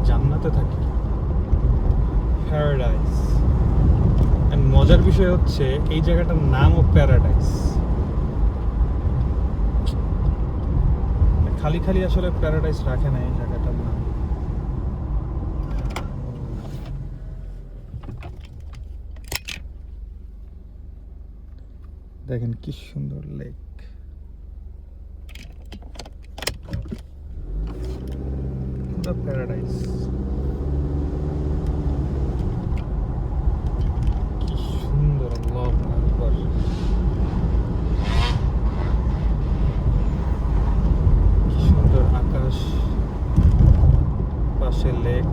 জান্নাতে থাকি, paradise. And মজার বিষয় হচ্ছে এই জায়গাটার নামও প্যারাডাইস। খালি খালি আসলে প্যারাডাইস রাখে না এই জায়গাটার নাম। দেখেন কি সুন্দর লেক, পুরো প্যারাডাইস। কি সুন্দর, আল্লাহু আকবার। কি সুন্দর আকাশ, পাশে লেক।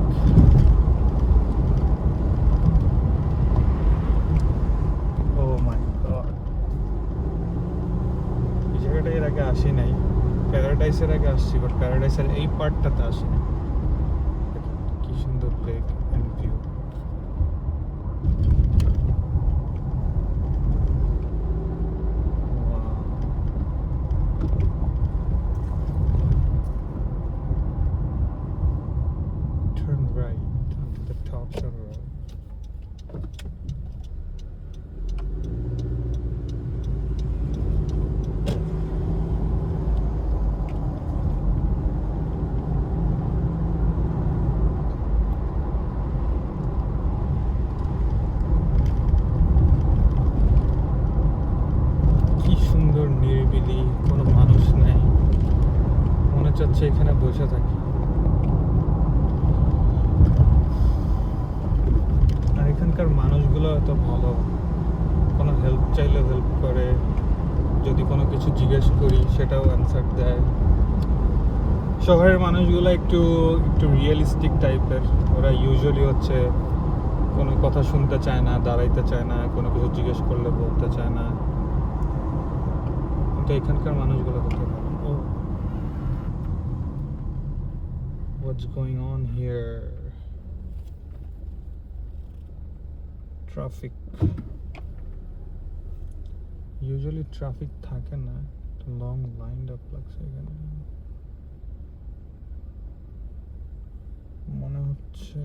ও মাই গড, এই জায়গাটা এর আগে আসি নাই। প্যারাডাইসের আগে আসছি, বাট প্যারাডাইসের এই পার্টটাতে আসি নাই। কি সুন্দর lake and view. Turn right onto the Topsham Road. কি সুন্দর নিরিবিলি, কোনো মানুষ নাই, মনে চাচ্ছে এখানে বসে থাকি। আর এখানকার মানুষগুলো এত ভালো, কোনো হেল্প চাইলেও হেল্প করে, যদি কোনো কিছু জিজ্ঞেস করি সেটাও অ্যান্সার দেয়। শহরের মানুষগুলো একটু একটু রিয়েলিস্টিক টাইপের। ওরা ইউজুয়ালি হচ্ছে কোনো কথা শুনতে চায় না, দাঁড়াইতে চায় না, কোনো কিছু জিজ্ঞেস করলে বলতে চায় না। কিন্তু এখানকার মানুষগুলো কত ভালো। Oh, what's going on here? Traffic, usually traffic থাকে না, লং লাইন আপ লাগছে এখানে। মনে হচ্ছে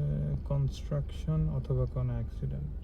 কনস্ট্রাকশন অথবা কোনো অ্যাক্সিডেন্ট।